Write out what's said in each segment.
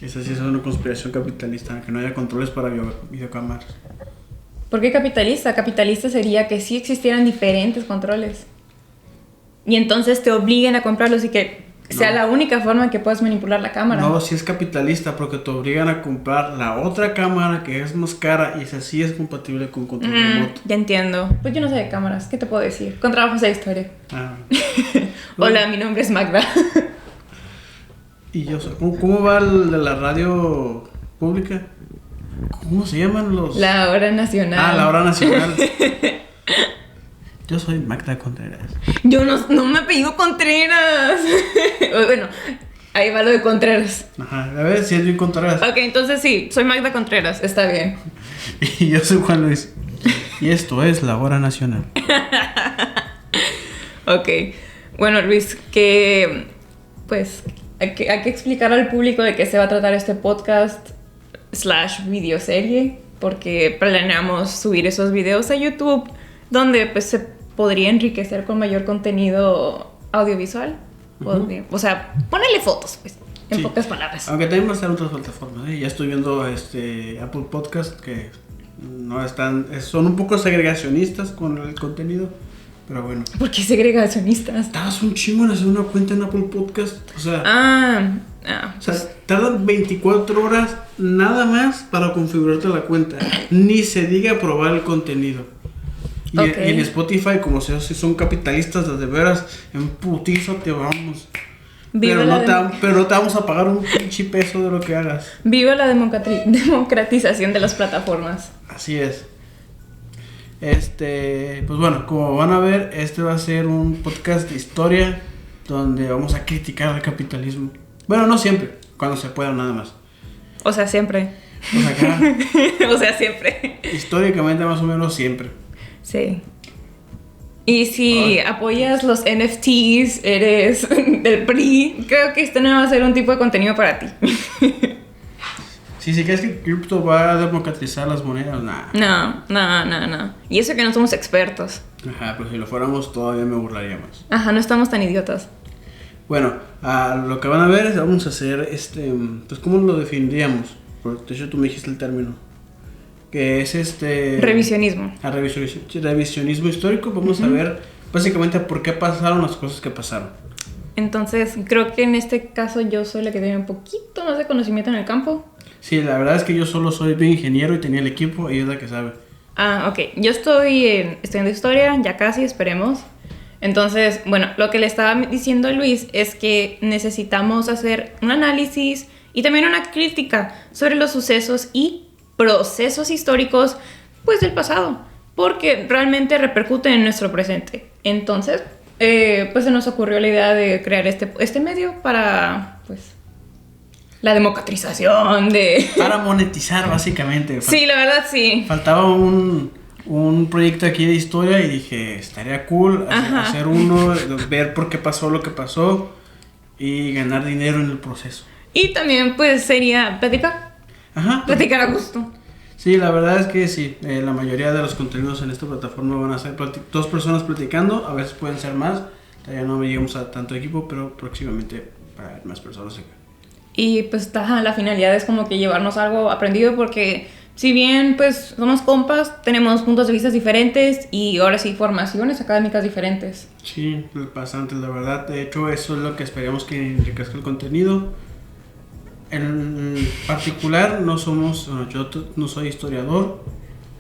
Esa sí es una conspiración capitalista, que no haya controles para videocámaras. ¿Por qué capitalista? Capitalista sería que sí existieran diferentes controles. Y entonces te obliguen a comprarlos y que sea la única forma en que puedas manipular la cámara. No, sí es capitalista porque te obligan a comprar la otra cámara que es más cara y esa sí es compatible con control remoto. Ya entiendo. Pues yo no sé de cámaras, ¿qué te puedo decir? Con trabajos de historia. Ah. Hola, mi nombre es Magda. Y yo sé, ¿cómo va el de la radio pública? ¿Cómo se llaman los...? La hora nacional. Ah, la hora nacional. Yo soy Magda Contreras. Yo no me apellido Contreras. Bueno, ahí va lo de Contreras. Ajá, a ver si es bien Contreras. Ok, entonces sí, soy Magda Contreras, está bien. Y yo soy Juan Luis. Y esto es la hora nacional. Ok, bueno Luis, que pues hay que explicar al público de qué se va a tratar este podcast / videoserie, porque planeamos subir esos videos a YouTube donde pues se podría enriquecer con mayor contenido audiovisual. O sea, ponerle fotos, pues, en pocas palabras. Aunque también va a estar en otras plataformas, ¿eh? Ya estoy viendo Apple Podcast que no están, son un poco segregacionistas con el contenido, pero bueno. ¿Por qué segregacionistas? Tardas un chingo en hacer una cuenta en Apple Podcast, o sea, pues, tardan 24 horas nada más para configurarte la cuenta, ni se diga probar el contenido. Y, okay. Y en Spotify, como si son capitalistas de veras, en putizo te vamos. Pero no te vamos a pagar un pinche peso de lo que hagas. Viva la democratización de las plataformas. Así es. Pues bueno, como van a ver, este va a ser un podcast de historia donde vamos a criticar el capitalismo. Bueno, no siempre, cuando se pueda nada más. O sea, siempre. O sea, acá, o sea, siempre. Históricamente más o menos siempre. Sí. Y si apoyas los NFTs, eres del PRI, creo que este no va a ser un tipo de contenido para ti. Si crees que cripto va a democratizar las monedas, nada. No. Y eso que no somos expertos. Ajá, pero si lo fuéramos todavía me burlaría más. Ajá, no estamos tan idiotas. Bueno, lo que van a ver es, vamos a hacer pues ¿cómo lo definiríamos? Porque de hecho tú me dijiste el término. Que es revisionismo. Revisionismo histórico. Vamos a ver básicamente por qué pasaron las cosas que pasaron. Entonces, creo que en este caso yo soy la que tiene un poquito más de conocimiento en el campo. Sí, la verdad es que yo solo soy ingeniero y tenía el equipo y es la que sabe. Ok. Yo estoy estudiando historia, ya casi, esperemos. Entonces, bueno, lo que le estaba diciendo a Luis es que necesitamos hacer un análisis y también una crítica sobre los sucesos y procesos históricos, pues, del pasado, porque realmente repercuten en nuestro presente. Entonces, pues se nos ocurrió la idea de crear este medio para, pues, la democratización para monetizar, básicamente. Sí, la verdad, sí. Faltaba un proyecto aquí de historia y dije, estaría cool hacer uno, ver por qué pasó lo que pasó y ganar dinero en el proceso. Y también, pues, sería platicar. Platicar a gusto. Sí, la verdad es que sí, la mayoría de los contenidos en esta plataforma van a ser dos personas platicando, a veces pueden ser más, todavía no llegamos a tanto equipo, pero próximamente para haber más personas acá. Y pues la finalidad es como que llevarnos algo aprendido, porque si bien pues somos compas, tenemos puntos de vista diferentes y ahora sí formaciones académicas diferentes. Sí, bastante, la verdad. De hecho, eso es lo que esperamos que enriquezca el contenido. En particular, yo no soy historiador.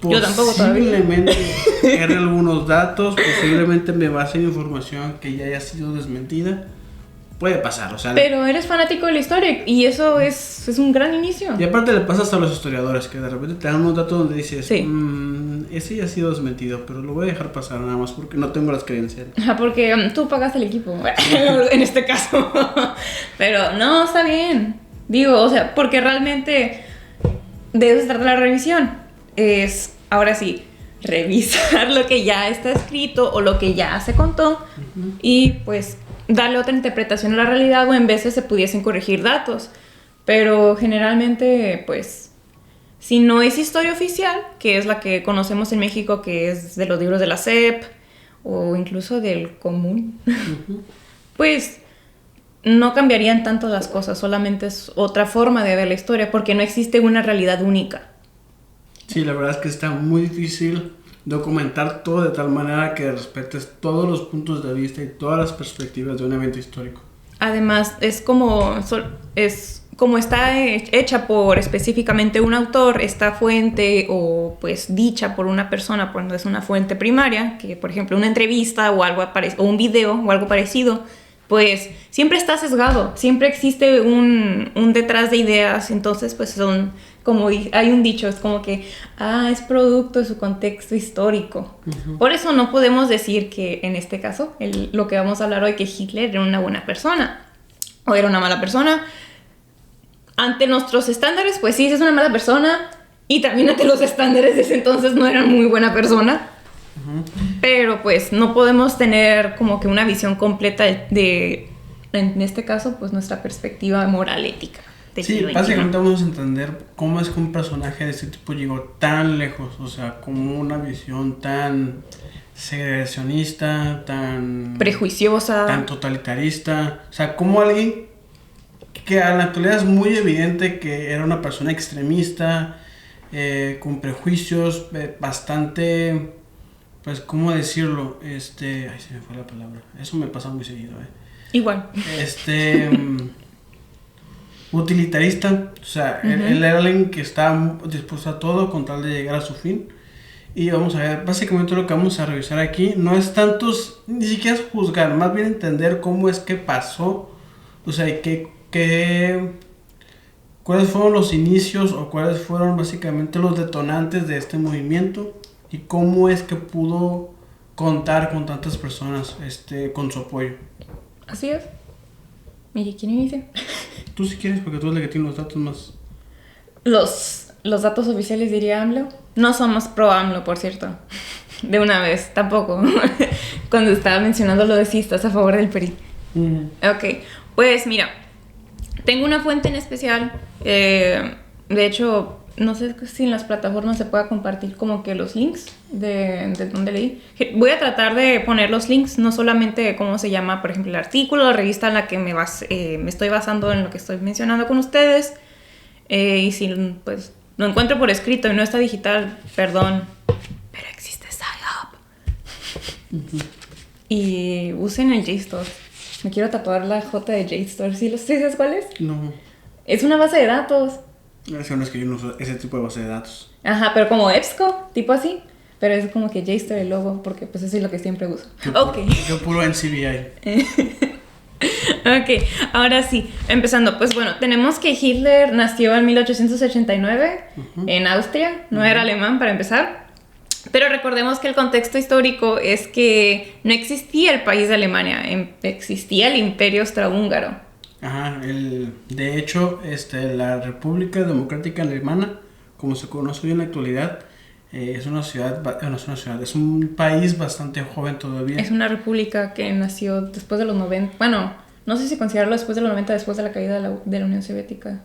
Yo tampoco todavía. Posiblemente erre algunos datos, posiblemente me base en información que ya haya sido desmentida. Puede pasar, o sea... Pero eres fanático de la historia y eso es un gran inicio. Y aparte le pasa hasta a los historiadores, que de repente te dan unos datos donde dices... Sí. Ese ya ha sido desmentido, pero lo voy a dejar pasar nada más porque no tengo las credenciales. Porque tú pagaste el equipo, en este caso. Pero no, está bien. Digo, o sea, porque realmente de eso se trata la revisión. Es, ahora sí, revisar lo que ya está escrito o lo que ya se contó y pues darle otra interpretación a la realidad, o en veces se pudiesen corregir datos. Pero generalmente, pues, si no es historia oficial, que es la que conocemos en México, que es de los libros de la SEP o incluso del común, pues no cambiarían tanto las cosas, solamente es otra forma de ver la historia, porque no existe una realidad única. Sí, la verdad es que está muy difícil documentar todo de tal manera que respetes todos los puntos de vista y todas las perspectivas de un evento histórico. Además, es como está hecha por específicamente un autor, esta fuente, o pues dicha por una persona, cuando es una fuente primaria, que por ejemplo una entrevista o algo o un video o algo parecido, pues siempre está sesgado, siempre existe un detrás de ideas, entonces pues son, como hay un dicho, es como que, es producto de su contexto histórico. Uh-huh. Por eso no podemos decir que en este caso, lo que vamos a hablar hoy, que Hitler era una buena persona o era una mala persona. Ante nuestros estándares, pues sí, es una mala persona, y también ante los estándares de ese entonces no era muy buena persona. Uh-huh. Pero pues no podemos tener como que una visión completa de, en este caso, pues nuestra perspectiva moral ética. Sí, básicamente vamos a entender cómo es que un personaje de este tipo llegó tan lejos, o sea, como una visión tan segregacionista, tan prejuiciosa, tan totalitarista, o sea, como alguien que a la actualidad es muy evidente que era una persona extremista, con prejuicios, bastante, pues, ¿cómo decirlo? Ay, se me fue la palabra. Eso me pasa muy seguido, Igual. Utilitarista, o sea, uh-huh. él era alguien que estaba dispuesto a todo con tal de llegar a su fin. Y vamos a ver, básicamente lo que vamos a revisar aquí no es tanto, ni siquiera es juzgar, más bien entender cómo es que pasó, o sea, cuáles fueron los inicios o cuáles fueron básicamente los detonantes de este movimiento y cómo es que pudo contar con tantas personas con su apoyo. Así es. Mire, ¿quién inicia? Tú si quieres, porque tú eres la que tiene los datos más. Los datos oficiales, diría AMLO. No somos pro AMLO, por cierto. De una vez, tampoco. Cuando estaba mencionando lo de si estás a favor del PRI. Uh-huh. Ok, pues mira, tengo una fuente en especial. De hecho, no sé si en las plataformas se pueda compartir como que los links de donde leí. Voy a tratar de poner los links, no solamente cómo se llama, por ejemplo, el artículo, la revista en la que me estoy basando en lo que estoy mencionando con ustedes. Y si pues lo encuentro por escrito y no está digital, perdón, pero existe PsyHub. Uh-huh. Y usen el JSTOR. Me quiero tatuar la J de JSTOR. ¿Sí sabes cuál es? No. Es una base de datos. No, es que yo no uso ese tipo de base de datos. Ajá, pero como EBSCO, tipo así. Pero es como que JSTOR el logo, porque pues eso es lo que siempre uso. Yo puro en CBI. Ok, ahora sí, empezando. Pues bueno, tenemos que Hitler nació en 1889 uh-huh. en Austria. No uh-huh. era alemán para empezar. Pero recordemos que el contexto histórico es que no existía el país de Alemania, existía el Imperio Austrohúngaro. Ajá, de hecho, la República Democrática Alemana, como se conoce hoy en la actualidad, es es un país bastante joven todavía. Es una república que nació después de los 90, bueno, no sé si considerarlo después de los 90, después de la caída de la Unión Soviética.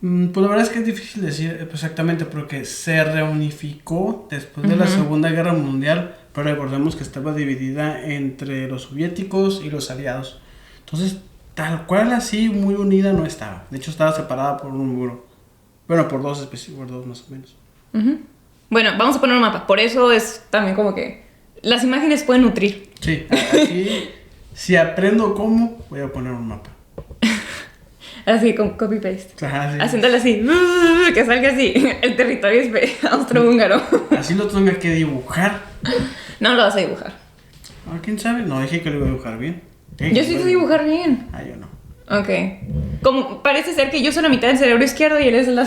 Pues la verdad es que es difícil decir exactamente porque se reunificó después de uh-huh. la Segunda Guerra Mundial, pero recordemos que estaba dividida entre los soviéticos y los aliados. Entonces, tal cual así muy unida no estaba. De hecho, estaba separada por un muro. Bueno, por dos más o menos. Uh-huh. Bueno, vamos a poner un mapa. Por eso es también como que las imágenes pueden nutrir. Sí, aquí si aprendo cómo, voy a poner un mapa. Así, con copy-paste. Ajá, sí. Haciéndole así, que salga así. El territorio es austrohúngaro. Así lo tengo que dibujar. No lo vas a dibujar. ¿Quién sabe? No, dije que lo iba a dibujar bien. Yo sí sé dibujar bien. Yo no. Ok. Como parece ser que yo soy la mitad del cerebro izquierdo y él es la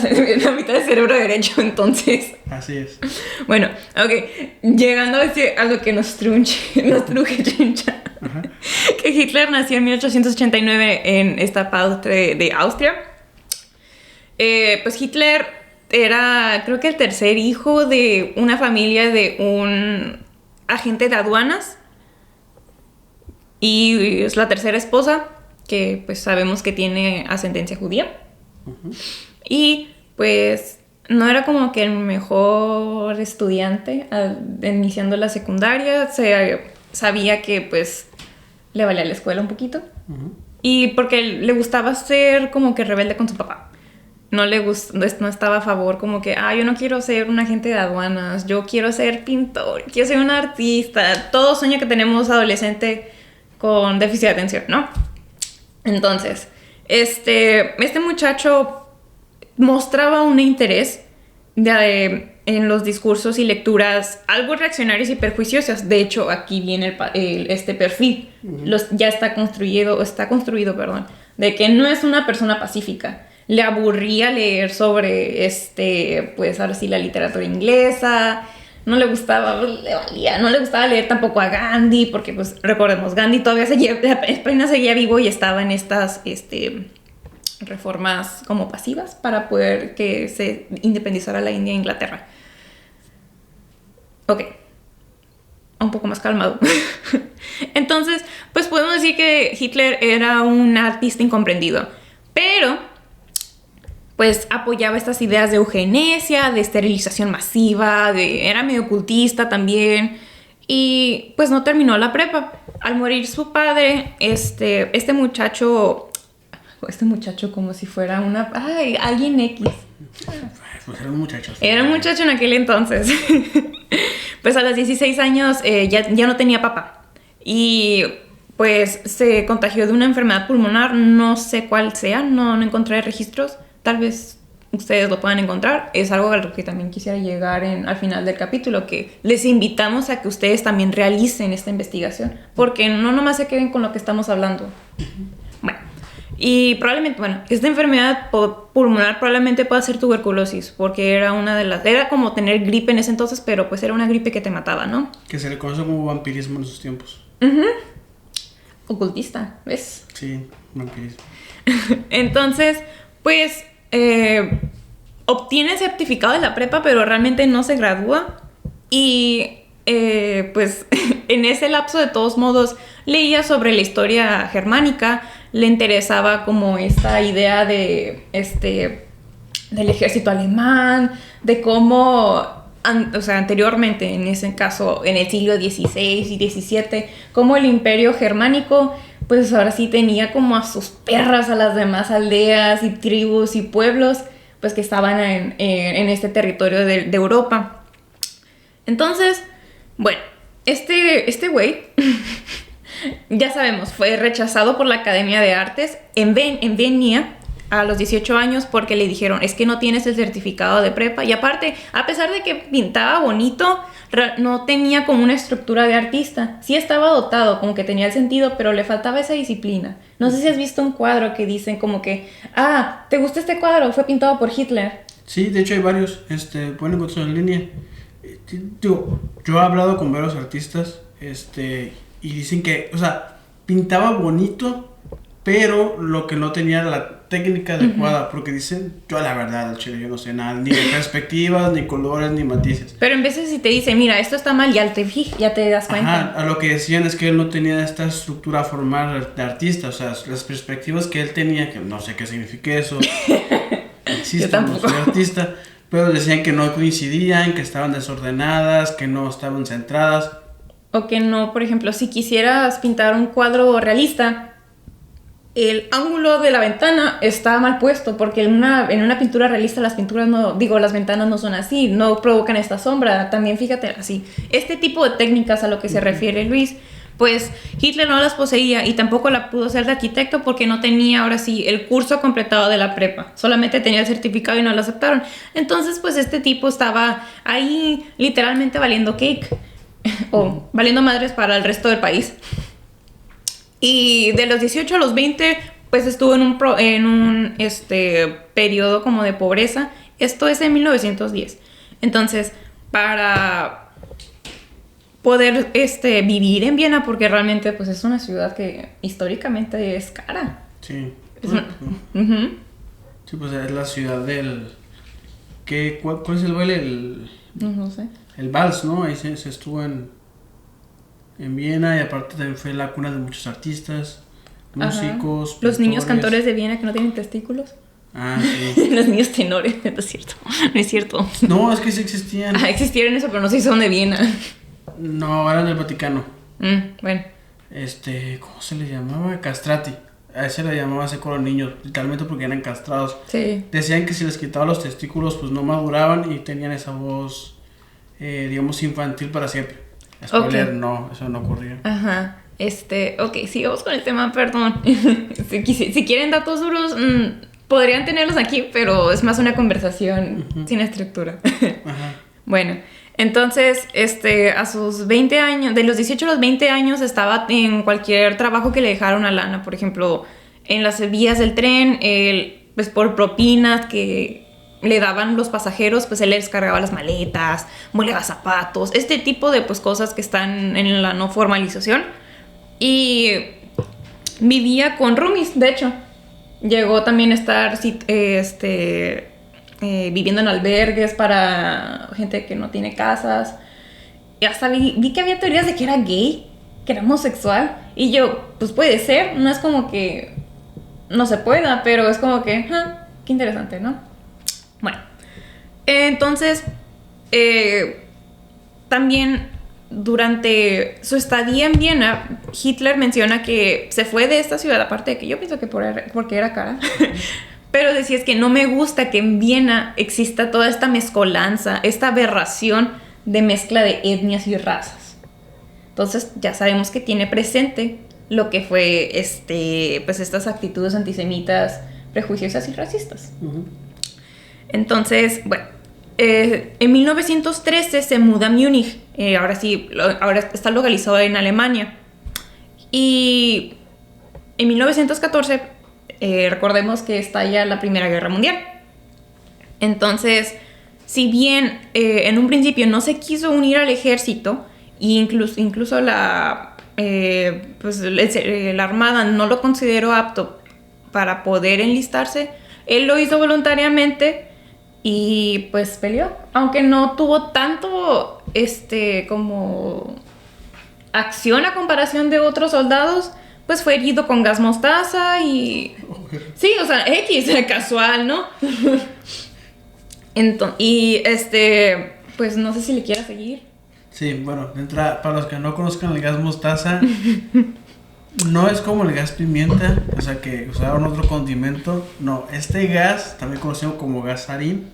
mitad del cerebro derecho, entonces. Así es. Bueno, ok. Llegando a lo que nos truje chincha. Que Hitler nació en 1889 en esta parte de Austria. Pues Hitler era, creo que el tercer hijo de una familia de un agente de aduanas. Y es la tercera esposa, que pues sabemos que tiene ascendencia judía. Uh-huh. Y pues no era como que el mejor estudiante iniciando la secundaria. Sabía que pues le valía la escuela un poquito. Uh-huh. Y porque le gustaba ser como que rebelde con su papá. No no estaba a favor como que, yo no quiero ser un agente de aduanas, yo quiero ser pintor, quiero ser un artista. Todo sueño que tenemos adolescente con déficit de atención, ¿no? Entonces, este muchacho mostraba un interés en los discursos y lecturas algo reaccionarios y perjuiciosas. De hecho, aquí viene este perfil. Ya está construido, perdón, de que no es una persona pacífica. Le aburría leer sobre, pues ahora sí, la literatura inglesa. No le gustaba, le valía. No le gustaba leer tampoco a Gandhi, porque, pues, recordemos, Gandhi todavía apenas seguía vivo y estaba en estas, reformas como pasivas para poder que se independizara la India e Inglaterra. Ok. Un poco más calmado. Entonces, pues podemos decir que Hitler era un artista incomprendido. Pero, pues apoyaba estas ideas de eugenesia, de esterilización masiva, era medio ocultista también. Y pues no terminó la prepa. Al morir su padre, este muchacho como si fuera alguien X. Pues era un muchacho. Era un muchacho en aquel entonces. Pues a los 16 años ya no tenía papá. Y pues se contagió de una enfermedad pulmonar, no sé cuál sea, no encontré registros. Tal vez ustedes lo puedan encontrar. Es algo a lo que también quisiera llegar al final del capítulo, que les invitamos a que ustedes también realicen esta investigación, porque no nomás se queden con lo que estamos hablando. Bueno. Y probablemente, esta enfermedad pulmonar probablemente pueda ser tuberculosis, porque era era como tener gripe en ese entonces, pero pues era una gripe que te mataba, ¿no? Que se le conoce como vampirismo en esos tiempos. Ocultista, ¿ves? Sí, vampirismo. Entonces, pues, obtiene certificado de la prepa, pero realmente no se gradúa. Y, pues, en ese lapso, de todos modos, leía sobre la historia germánica. Le interesaba como esta idea del ejército alemán, de cómo, anteriormente, en ese caso, en el siglo XVI y XVII, cómo el imperio germánico, pues ahora sí tenía como a sus perras a las demás aldeas y tribus y pueblos, pues que estaban en este territorio de Europa. Entonces, bueno, este güey... Ya sabemos, fue rechazado por la Academia de Artes en Viena a los 18 años porque le dijeron, es que no tienes el certificado de prepa. Y aparte, a pesar de que pintaba bonito, no tenía como una estructura de artista. Sí estaba dotado, como que tenía el sentido, pero le faltaba esa disciplina. No sé si has visto un cuadro que dicen como que, ¿te gusta este cuadro? Fue pintado por Hitler. Sí, de hecho hay varios, pueden encontrar en línea. Yo he hablado con varios artistas, y dicen que, pintaba bonito, pero lo que no tenía era la técnica adecuada, porque dicen, yo la verdad, al chile, yo no sé nada, ni de perspectivas, ni colores, ni matices. Pero en veces si te dicen, mira, esto está mal, ya te das cuenta. A lo que decían es que él no tenía esta estructura formal de artista, las perspectivas que él tenía, que no sé qué significa eso, yo tampoco. No soy artista, pero decían que no coincidían, que estaban desordenadas, que no estaban centradas. O que no, por ejemplo, si quisieras pintar un cuadro realista, el ángulo de la ventana está mal puesto, porque en una pintura realista las ventanas no son así, no provocan esta sombra. También fíjate así. Este tipo de técnicas a lo que se refiere Luis, pues Hitler no las poseía y tampoco la pudo ser de arquitecto porque no tenía ahora sí el curso completado de la prepa. Solamente tenía el certificado y no lo aceptaron. Entonces, pues este tipo estaba ahí literalmente valiendo cake. O valiendo madres para el resto del país. Y de los 18 a los 20 pues estuvo en un periodo como de pobreza. Esto es en 1910. Entonces, para poder vivir en Viena, porque realmente pues es una ciudad que históricamente es cara. Sí. Uh-huh. Sí, pues es la ciudad del... ¿Cuál es el baile? No sé. El vals, ¿no? Ahí se estuvo en Viena, y aparte también fue la cuna de muchos artistas, músicos, pintores. Los niños cantores de Viena que no tienen testículos. Sí. Los niños tenores, no es cierto. No es cierto. No, es que sí existían. Existieron eso, pero no sé si son de Viena. No, eran del Vaticano. Bueno. ¿Cómo se le llamaba? Castrati. a ese le llamaban seco a los niños, literalmente porque eran castrados. Sí. Decían que si les quitaban los testículos, pues no maduraban y tenían esa voz, digamos, infantil para siempre. Spoiler, Ok. no, eso no ocurría. Ajá. Ok, sigamos con el tema, perdón. Si quieren datos duros, podrían tenerlos aquí, pero es más una conversación sin estructura. Ajá. Bueno, entonces, a sus 20 años, de los 18 a los 20 años, estaba en cualquier trabajo que le dejara una lana. Por ejemplo, en las vías del tren, pues por propinas que le daban los pasajeros, pues él les cargaba las maletas, molaba zapatos, este tipo de pues cosas que están en la no formalización. Y vivía con roomies, de hecho. Llegó también a estar viviendo en albergues para gente que no tiene casas. Y hasta vi que había teorías de que era gay, que era homosexual. Y yo, pues puede ser, no es como que no se pueda, pero es como que, qué interesante, ¿no? Bueno, entonces, también durante su estadía en Viena, Hitler menciona que se fue de esta ciudad, aparte de que yo pienso que porque era cara, pero decía es que no me gusta que en Viena exista toda esta mezcolanza, esta aberración de mezcla de etnias y razas. Entonces ya sabemos que tiene presente lo que fue pues estas actitudes antisemitas, prejuiciosas y racistas. Uh-huh. Entonces, bueno, en 1913 se muda a Múnich. Ahora está localizado en Alemania. Y en 1914, recordemos que estalla la Primera Guerra Mundial. Entonces, si bien en un principio no se quiso unir al ejército, e incluso la Armada no lo consideró apto para poder enlistarse, él lo hizo voluntariamente y pues peleó. Aunque no tuvo tanto como acción a comparación de otros soldados, pues fue herido con gas mostaza y... Sí, o sea, casual, ¿no? Pues no sé si le quiera seguir. Sí, bueno, para los que no conozcan el gas mostaza, no es como el gas pimienta, o sea que usaron otro condimento. No, este gas, también conocido como gas sarín,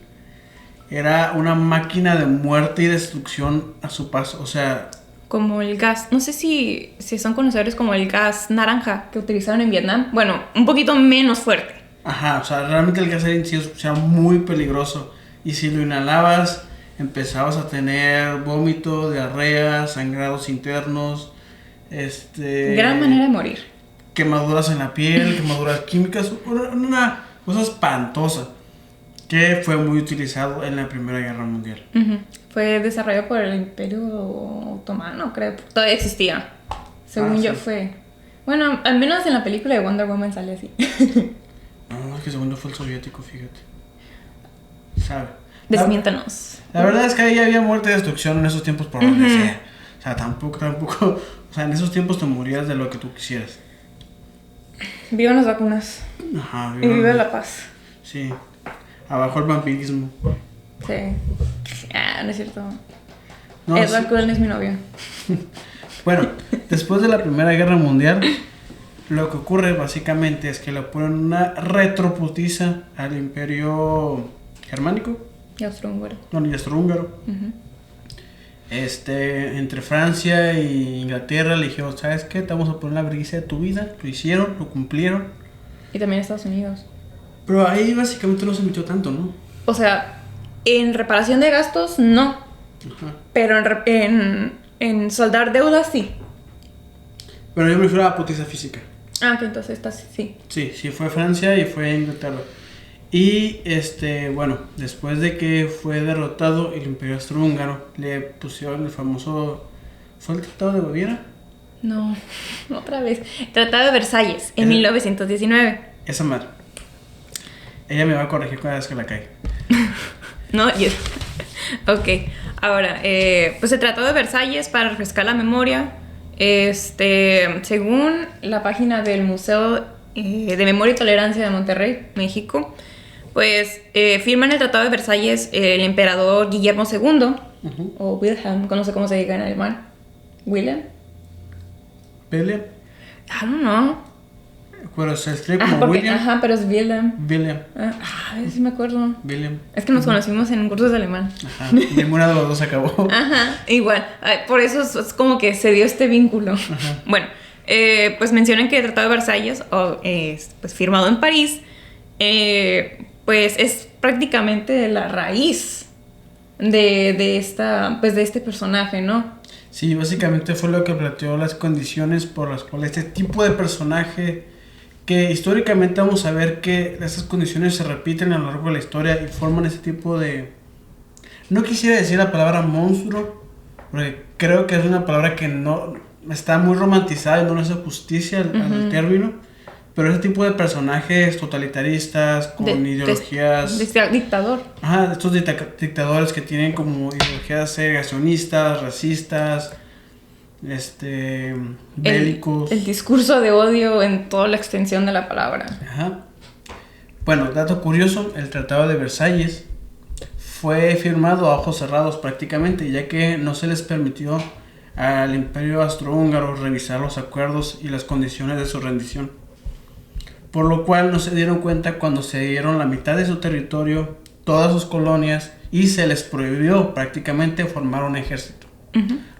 era una máquina de muerte y destrucción a su paso, o sea... Como el gas, no sé si son conocedores como el gas naranja que utilizaron en Vietnam. Bueno, un poquito menos fuerte. Ajá, o sea, realmente el gas sarín sí es, o sea, muy peligroso. Y si lo inhalabas, empezabas a tener vómito, diarrea, sangrados internos, Gran manera de morir. quemaduras en la piel, quemaduras químicas, una cosa espantosa que fue muy utilizado en la Primera Guerra Mundial. Uh-huh. Fue desarrollado por el Imperio Otomano, creo. Todavía existía. Según yo fue... Bueno, al menos en la película de Wonder Woman sale así. No, es que según yo fue el soviético, fíjate. ¿Sabe? Desmiéntanos. La verdad es que ahí había muerte y destrucción en esos tiempos por donde sea. O sea, tampoco... O sea, en esos tiempos te morías de lo que tú quisieras. Vivan las vacunas. Ajá. Y viva la paz. Sí. Abajo el vampirismo. Sí. No es cierto. No, Edward sí. Cullen es mi novio. Bueno, después de la Primera Guerra Mundial, lo que ocurre básicamente es que le ponen una retroputiza al Imperio Germánico. Y austrohúngaro. No, ni austrohúngaro. Uh-huh. Entre Francia e Inglaterra le dijeron, ¿sabes qué? Te vamos a poner la vergüenza de tu vida. Lo hicieron, lo cumplieron. Y también Estados Unidos. Pero ahí básicamente no se metió tanto, ¿no? O sea, en reparación de gastos, no. Ajá. Pero en soldar deudas, sí. Pero yo me refiero a la putiza física. Ah, que entonces esta sí. Sí, fue Francia y fue Inglaterra. Y bueno, después de que fue derrotado el Imperio Austrohúngaro, le pusieron el famoso... ¿Fue el Tratado de Baviera? No, otra vez. Tratado de Versalles, en 1919. Esa madre. Ella me va a corregir cada vez que la cae. No, yo. Ok, ahora, pues el Tratado de Versalles, para refrescar la memoria, según la página del Museo de Memoria y Tolerancia de Monterrey, México, pues firman el Tratado de Versalles el emperador Guillermo II, Uh-huh. o Wilhelm, no sé cómo se diga en alemán. ¿Wilhelm? ¿Pelea? I don't know. Pero se escribe como William. Ajá, pero es Wilhelm. William. Sí me acuerdo. William. Es que nos conocimos en cursos de alemán. Ajá, ninguna de los dos acabó. Ajá, igual. Por eso es como que se dio este vínculo. Ajá. Bueno, pues mencionan que el Tratado de Versalles, pues firmado en París, pues es prácticamente la raíz de este personaje, ¿no? Sí, básicamente fue lo que planteó las condiciones por las cuales este tipo de personaje, que históricamente vamos a ver que esas condiciones se repiten a lo largo de la historia y forman ese tipo de... No quisiera decir la palabra monstruo, porque creo que es una palabra que no está muy romantizada y no le hace justicia al término, pero ese tipo de personajes totalitaristas, con ideologías... Dictador. Ajá, estos dictadores que tienen como ideologías segregacionistas, racistas, bélicos. El discurso de odio en toda la extensión de la palabra. Ajá. Bueno, dato curioso, el Tratado de Versalles fue firmado a ojos cerrados prácticamente, ya que no se les permitió al Imperio Austrohúngaro revisar los acuerdos y las condiciones de su rendición. Por lo cual no se dieron cuenta cuando se dieron la mitad de su territorio, todas sus colonias, y se les prohibió prácticamente formar un ejército.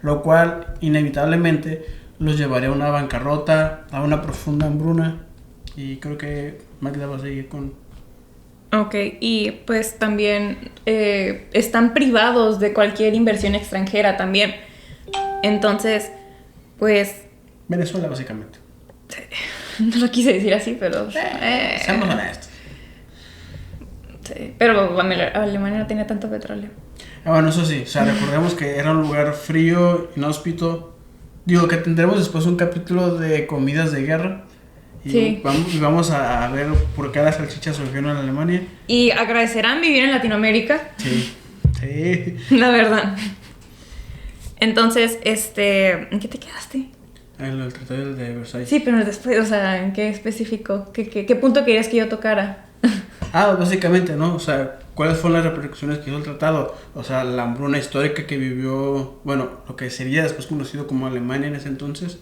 Lo cual inevitablemente los llevaría a una bancarrota, a una profunda hambruna, y creo que Magda va a seguir con... Ok, y pues también están privados de cualquier inversión extranjera también. Entonces, pues... Venezuela básicamente. No lo quise decir así, pero... Seamos honestos. Sí, pero Alemania no tenía tanto petróleo. Bueno, eso sí, o sea, recordemos que era un lugar frío, inhóspito. Digo que tendremos después un capítulo de comidas de guerra. Y sí. Vamos a ver por qué las salchichas surgieron en Alemania. Y agradecerán vivir en Latinoamérica. Sí, sí. La verdad. Entonces, ¿en qué te quedaste? En el Tratado de Versalles. Sí, pero después, o sea, ¿en qué específico? ¿Qué punto querías que yo tocara? Básicamente, ¿no? O sea, ¿cuáles fueron las repercusiones que hizo el tratado? O sea, la hambruna histórica que vivió, bueno, lo que sería después conocido como Alemania en ese entonces.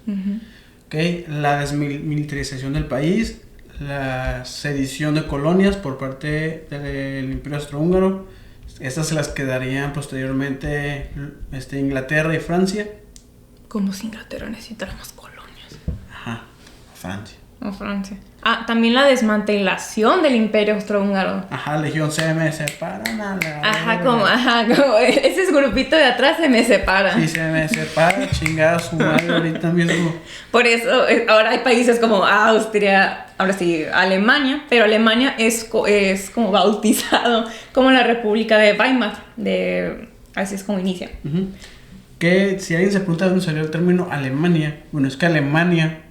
Okay. La desmilitarización del país, la sedición de colonias por parte del Imperio Austrohúngaro. Estas se las quedarían posteriormente Inglaterra y Francia. Como si Inglaterra necesitara más colonias. Ajá, Francia. O Francia. También la desmantelación del Imperio Austrohúngaro. Ajá, Legión C me separan a la... Ajá, como ese grupito de atrás se me separa. Sí, se me separa, chingada su madre ahorita mismo. Por eso, ahora hay países como Austria, ahora sí, Alemania, pero Alemania es como bautizado como la República de Weimar, así es como inicia. Que si alguien se pregunta de dónde salió el término Alemania, bueno, es que Alemania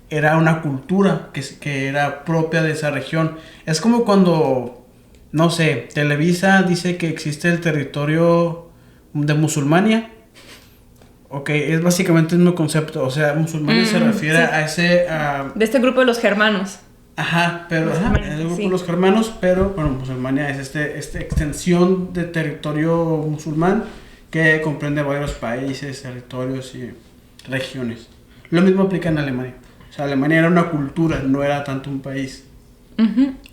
era una cultura que era propia de esa región. Es como cuando, no sé, Televisa dice que existe el territorio de Musulmania. Ok, es básicamente el mismo concepto. O sea, Musulmania se refiere a ese... de este grupo de los germanos. Ajá, pero el grupo de los germanos, pero bueno, Musulmania es esta extensión de territorio musulmán que comprende varios países, territorios y regiones. Lo mismo aplica en Alemania. O sea, Alemania era una cultura, no era tanto un país.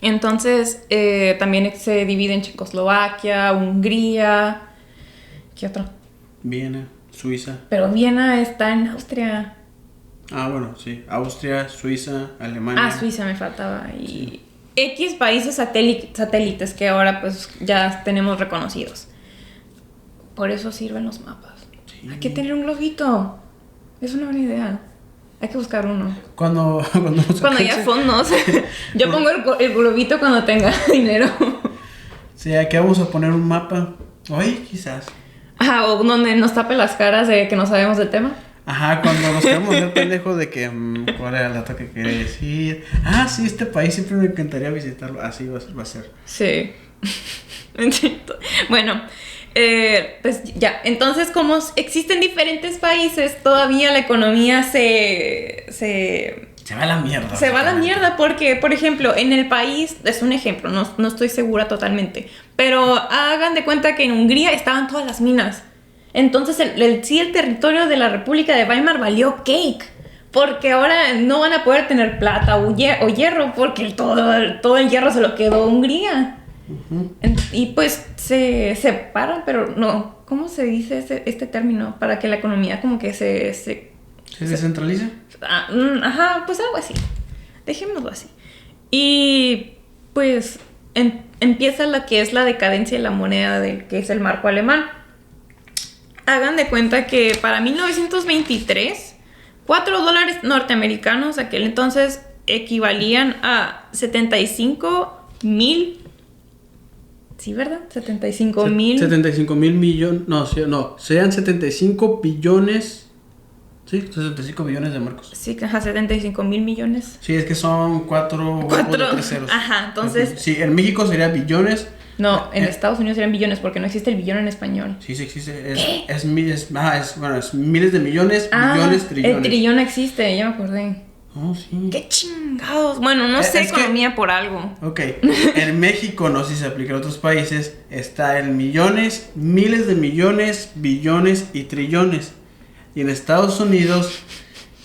Entonces, también se divide en Checoslovaquia, Hungría... ¿Qué otro? Viena, Suiza. Pero Viena está en Austria. Bueno, sí. Austria, Suiza, Alemania. Suiza me faltaba. Y sí. X países satélites que ahora pues ya tenemos reconocidos. Por eso sirven los mapas. Sí. Hay que tener un globito. Es una buena idea. Hay que buscar uno. Cuando haya fondos. Yo pongo el globito cuando tenga dinero. Sí, aquí vamos a poner un mapa. Hoy quizás. O donde nos tape las caras de que no sabemos del tema. Cuando nos quedamos el pendejo de que cuál era el dato que quería decir. Sí, este país siempre me encantaría visitarlo. Así va a ser. Sí. Bueno, pues ya. Entonces, como existen diferentes países, todavía la economía se va a la mierda. Se va a la mierda porque, por ejemplo, en el país, es un ejemplo, no estoy segura totalmente, pero hagan de cuenta que en Hungría estaban todas las minas. Entonces, el territorio de la República de Weimar valió cake, porque ahora no van a poder tener plata o hierro, porque todo el hierro se lo quedó Hungría. Y pues se separan, pero no, ¿cómo se dice este término? Para que la economía como que ¿Se descentraliza? Ajá, pues algo así. Dejémoslo así. Y pues empieza lo que es la decadencia de la moneda, que es el marco alemán. Hagan de cuenta que para 1923, $4 norteamericanos aquel entonces equivalían a 75,000. Sí, ¿verdad? 75,000. 75,000 millones. No, serían 75 billones. Sí, 75 billones de marcos. Sí, ajá, 75,000 millones. Sí, es que son 4 ceros. Aja, entonces. Sí, en México sería billones. No, en Estados Unidos serían billones porque no existe el billón en español. Sí, sí existe. Es miles de millones, billones, trillones. El trillón existe, ya me acordé. Oh, sí. ¡Qué chingados! Bueno, no sé economía por algo. Ok, en México, no sé si se aplica en otros países, está el millones, miles de millones, billones y trillones. Y en Estados Unidos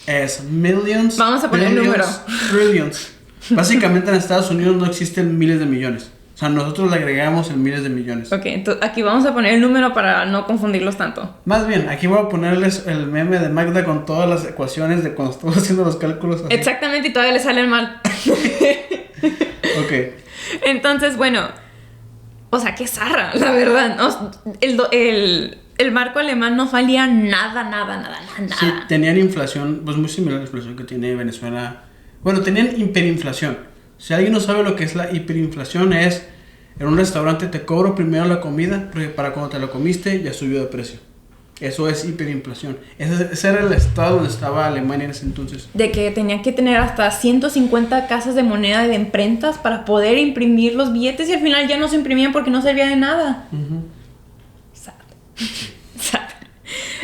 es millions. Vamos a poner el número. Trillions. Básicamente en Estados Unidos no existen miles de millones. O sea, nosotros le agregamos en miles de millones. Ok, entonces aquí vamos a poner el número para no confundirlos tanto. Más bien, aquí voy a ponerles el meme de Magda con todas las ecuaciones de cuando estamos haciendo los cálculos. Así. Exactamente, y todavía le salen mal. Ok. Entonces, bueno, o sea, qué zarra, la verdad, ¿no? El marco alemán no valía nada. Sí, tenían inflación, pues muy similar a la inflación que tiene Venezuela. Bueno, tenían hiperinflación. Si alguien no sabe lo que es la hiperinflación, es en un restaurante te cobro primero la comida, porque para cuando te lo comiste ya subió de precio. Eso es hiperinflación. Ese era el estado donde estaba Alemania en ese entonces. De que tenían que tener hasta 150 casas de moneda y de imprentas para poder imprimir los billetes y al final ya no se imprimían porque no servía de nada. Sad.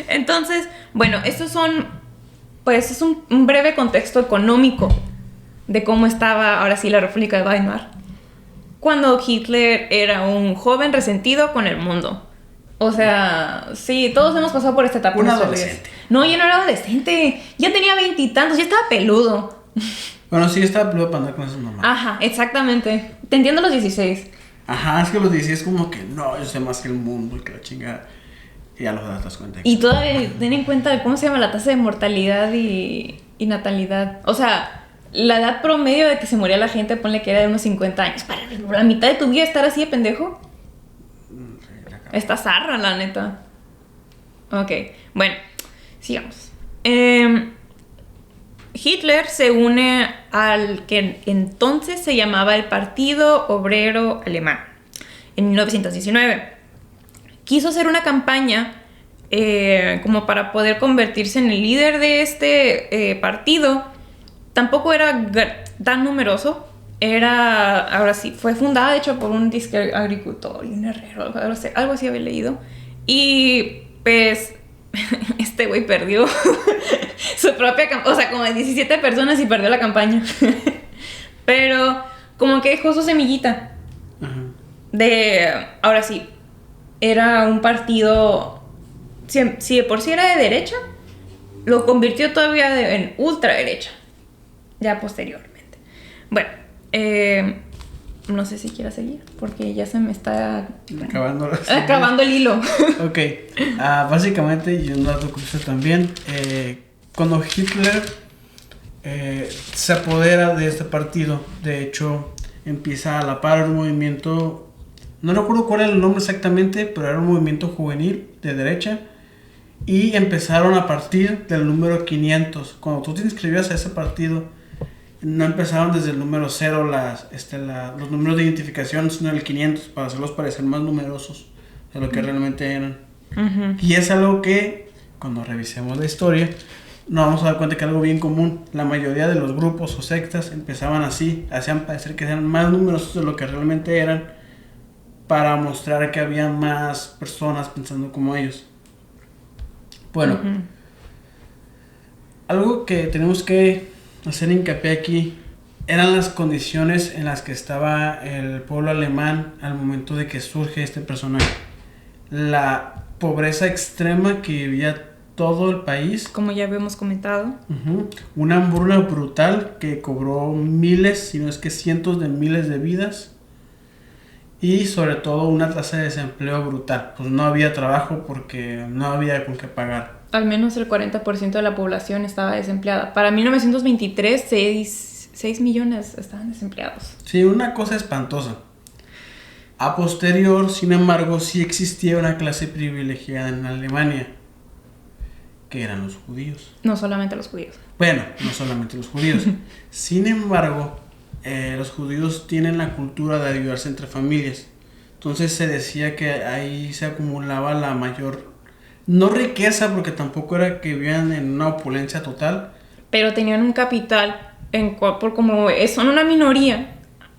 Entonces, bueno, estos son, pues es un breve contexto económico de cómo estaba ahora sí la República de Weimar cuando Hitler era un joven resentido con el mundo. O sea, sí, todos hemos pasado por esta etapa. Un adolescente. No, yo no era adolescente. Ya tenía 20 y tantos, ya estaba peludo. Bueno, sí, estaba peludo para andar con esas mamás. Ajá, exactamente. Te entiendo los 16. Ajá, es que los 16 como que no, yo sé más que el mundo y que la chingada. Y ya los das cuenta. Y todavía ten en cuenta cómo se llama la tasa de mortalidad y natalidad. O sea, la edad promedio de que se moría la gente, ponle que era de unos 50 años. Para la mitad de tu vida estar así de pendejo. Está zarra, la neta. Ok, bueno, sigamos. Hitler se une al que entonces se llamaba el Partido Obrero Alemán en 1919. Quiso hacer una campaña como para poder convertirse en el líder de este partido. Tampoco era tan numeroso. Ahora sí, fue fundada de hecho por un disque agricultor y un herrero, algo así había leído. Y pues este güey perdió su propia campaña, o sea, como de 17 personas y perdió la campaña. Pero como que dejó su semillita. Ahora sí, era un partido, si de por sí era de derecha, lo convirtió todavía en ultraderecha, ya posteriormente. Bueno, no sé si quiera seguir, porque ya se me está acabando el hilo. Ok, básicamente, y un dato curioso también, cuando Hitler se apodera de este partido, de hecho, empieza a la par un movimiento, no recuerdo cuál era el nombre exactamente, pero era un movimiento juvenil de derecha, y empezaron a partir del número 500. Cuando tú te inscribías a ese partido, no empezaron desde el número 0 los números de identificación, sino el 500 para hacerlos parecer más numerosos de lo que realmente eran. Y es algo que, cuando revisemos la historia, nos vamos a dar cuenta que es algo bien común. La mayoría de los grupos o sectas empezaban así, hacían parecer que eran más numerosos de lo que realmente eran, para mostrar que había más personas pensando como ellos. Bueno, algo que tenemos que hacer hincapié aquí eran las condiciones en las que estaba el pueblo alemán al momento de que surge este personaje. La pobreza extrema que vivía todo el país. Como ya habíamos comentado. Una hambruna brutal que cobró miles, si no es que cientos de miles de vidas. Y sobre todo una tasa de desempleo brutal. Pues no había trabajo porque no había con qué pagar. Al menos el 40% de la población estaba desempleada. Para 1923, 6 millones estaban desempleados. Sí, una cosa espantosa. A posterior, sin embargo, sí existía una clase privilegiada en Alemania, que eran los judíos. No solamente los judíos. Bueno, no solamente los judíos. Sin embargo, los judíos tienen la cultura de ayudarse entre familias. Entonces se decía que ahí se acumulaba la mayor, no riqueza, porque tampoco era que vivían en una opulencia total. Pero tenían un capital, por como son una minoría,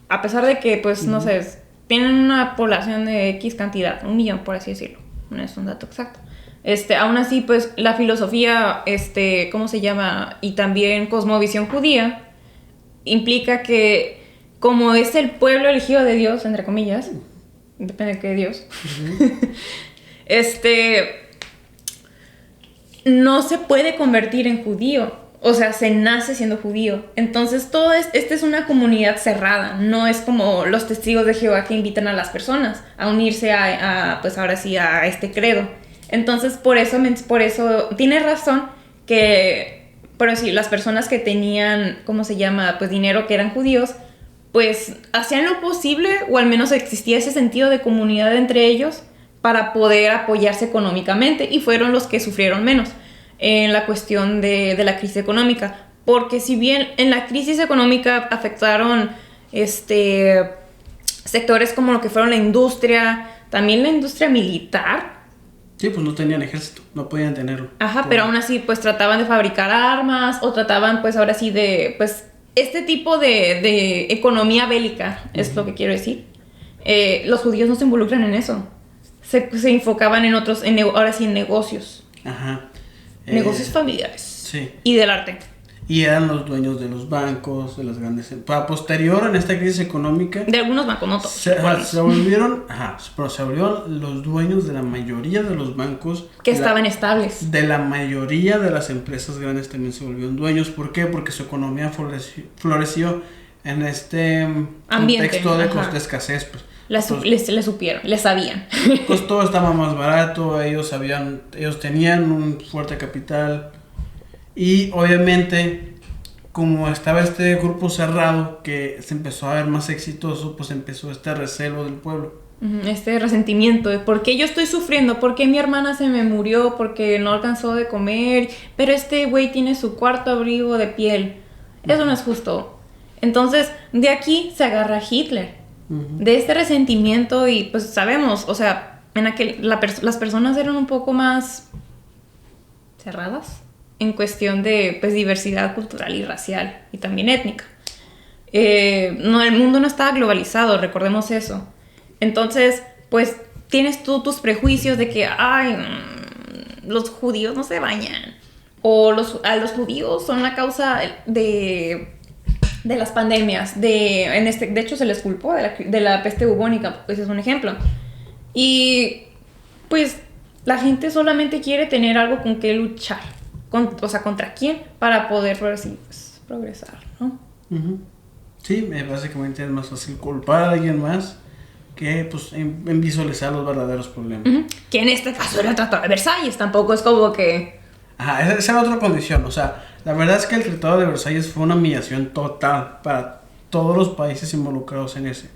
a pesar de que, pues, no sé, tienen una población de X cantidad, 1 millón, por así decirlo. No es un dato exacto. Aún así, pues, la filosofía, ¿cómo se llama? Y también cosmovisión judía implica que, como es el pueblo elegido de Dios, entre comillas, depende de qué Dios, no se puede convertir en judío. O sea, se nace siendo judío. Entonces, esta es una comunidad cerrada. No es como los testigos de Jehová que invitan a las personas a unirse pues ahora sí, a este credo. Entonces, por eso tiene razón que, pero sí, las personas que tenían, ¿cómo se llama? Pues dinero, que eran judíos, pues hacían lo posible, o al menos existía ese sentido de comunidad entre ellos para poder apoyarse económicamente, y fueron los que sufrieron menos en la cuestión de la crisis económica. Porque si bien en la crisis económica afectaron sectores como lo que fueron la industria, también la industria militar. Sí, pues no tenían ejército, no podían tenerlo. Ajá, pero aún así pues trataban de fabricar armas, o trataban pues ahora sí de, pues, este tipo de economía bélica, es lo que quiero decir. Los judíos no se involucran en eso. Se enfocaban en otros, ahora sí, en negocios. Ajá. Negocios familiares. Sí. Y del arte. Y eran los dueños de los bancos, de las grandes... Para posterior, en esta crisis económica... De algunos bancos, no todos. Se volvieron... pero se volvieron los dueños de la mayoría de los bancos. Que estaban estables. De la mayoría de las empresas grandes también se volvieron dueños. ¿Por qué? Porque su economía floreció en este ambiente, contexto de escasez, pues. Les supieron, les sabían. Pues todo estaba más barato, ellos tenían un fuerte capital, y obviamente, como estaba este grupo cerrado que se empezó a ver más exitoso, pues empezó este recelo del pueblo. Este resentimiento de por qué yo estoy sufriendo, por qué mi hermana se me murió, porque no alcanzó de comer, pero este güey tiene su cuarto abrigo de piel. Eso no es justo. Entonces, de aquí se agarra Hitler. De este resentimiento, y pues sabemos, o sea, las personas eran un poco más cerradas en cuestión de, pues, diversidad cultural y racial, y también étnica. No, el mundo no estaba globalizado, recordemos eso. Entonces, pues, tienes tú tus prejuicios de que, los judíos no se bañan, o los judíos son la causa de las pandemias, de hecho se les culpó de la peste bubónica, pues es un ejemplo. Y pues la gente solamente quiere tener algo con que luchar, o sea, ¿contra quién? Para poder progresar, ¿no? Sí, básicamente es más fácil culpar a alguien más que pues en visualizar los verdaderos problemas. Que en este caso era el Tratado de Versalles, tampoco es como que... Ajá, esa era otra condición, o sea, la verdad es que el Tratado de Versalles fue una humillación total para todos los países involucrados en ese.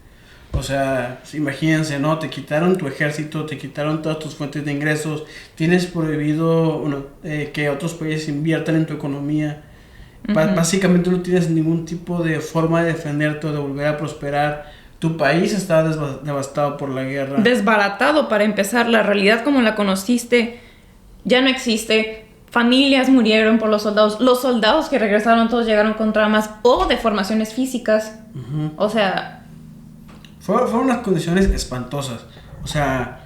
O sea, imagínense, ¿no? Te quitaron tu ejército, te quitaron todas tus fuentes de ingresos, tienes prohibido que otros países inviertan en tu economía. Básicamente no tienes ningún tipo de forma de defenderte o de volver a prosperar. Tu país estaba devastado por la guerra. Desbaratado, para empezar. La realidad como la conociste ya no existe. Familias murieron por los soldados. Los soldados que regresaron todos llegaron con traumas o deformaciones físicas. O sea... Fueron unas condiciones espantosas. O sea,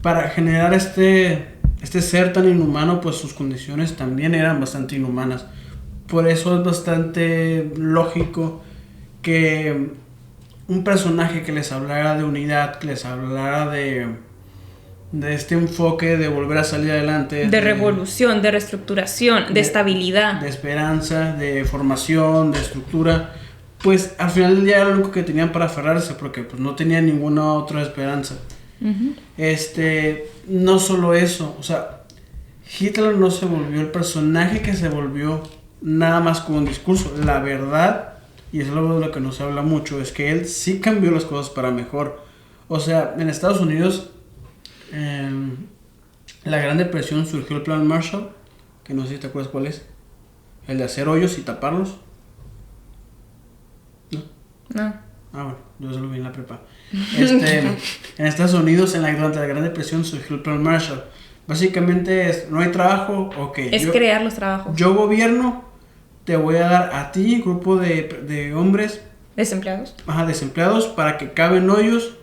para generar este ser tan inhumano, pues sus condiciones también eran bastante inhumanas. Por eso es bastante lógico que un personaje que les hablara de unidad, que les hablara de de este enfoque de volver a salir adelante. De revolución, de reestructuración, de estabilidad. De esperanza, de formación, de estructura. Pues al final del día era lo único que tenían para aferrarse, porque pues no tenían ninguna otra esperanza. Uh-huh. No solo eso, o sea, Hitler no se volvió el personaje que se volvió nada más con un discurso. La verdad, y es algo de lo que no se habla mucho, es que él sí cambió las cosas para mejor. O sea, en Estados Unidos, la Gran Depresión, surgió el Plan Marshall, que no sé si te acuerdas cuál es. El de hacer hoyos y taparlos. ¿No? Ah, bueno, yo solo vi en la prepa. En Estados Unidos, durante la Gran Depresión, surgió el Plan Marshall. Básicamente es, no hay trabajo, ok. Es crear los trabajos. Yo gobierno, te voy a dar a ti, grupo de hombres. Desempleados. Ajá, desempleados, para que caben hoyos.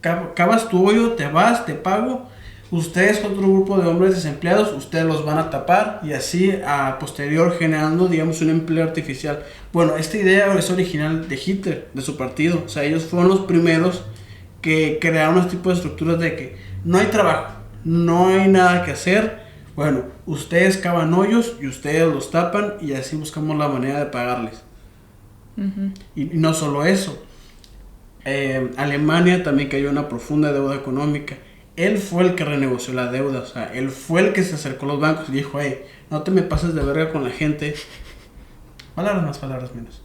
Cavas tu hoyo, te vas, te pago. Ustedes, otro grupo de hombres desempleados, ustedes los van a tapar y así a posterior generando, digamos, un empleo artificial. Bueno, esta idea es original de Hitler, de su partido. O sea, ellos fueron los primeros que crearon este tipo de estructuras de que no hay trabajo, no hay nada que hacer. Bueno, ustedes cavan hoyos y ustedes los tapan y así buscamos la manera de pagarles. Uh-huh. Y no solo eso. Alemania también cayó en una profunda deuda económica. Él fue el que renegoció la deuda, o sea, él fue el que se acercó a los bancos y dijo, hey, no te me pases de verga con la gente. Palabras más, palabras menos.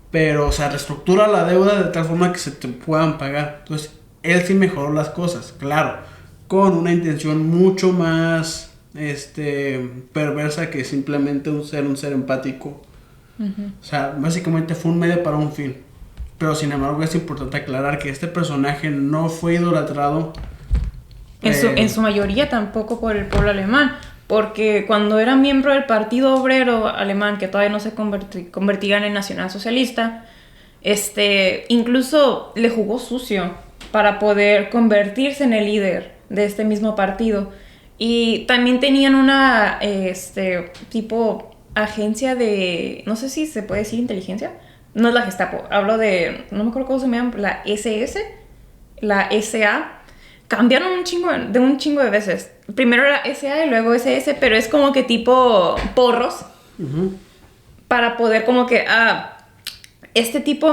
Pero, o sea, reestructura la deuda de tal forma que se te puedan pagar. Entonces, él sí mejoró las cosas, claro, con una intención mucho más perversa que simplemente un ser empático. Uh-huh. O sea, básicamente fue un medio para un fin. Pero sin embargo es importante aclarar que este personaje no fue idolatrado. En su mayoría tampoco por el pueblo alemán. Porque cuando era miembro del Partido Obrero Alemán, que todavía no se convertía en el nacionalsocialista, incluso le jugó sucio para poder convertirse en el líder de este mismo partido. Y también tenían una tipo agencia de, no sé si se puede decir inteligencia. No es la Gestapo, hablo de, no me acuerdo cómo se llama, la SS, la SA. Cambiaron un chingo de veces. Primero era SA y luego SS, pero es como que tipo porros. Uh-huh. Para poder como que, este tipo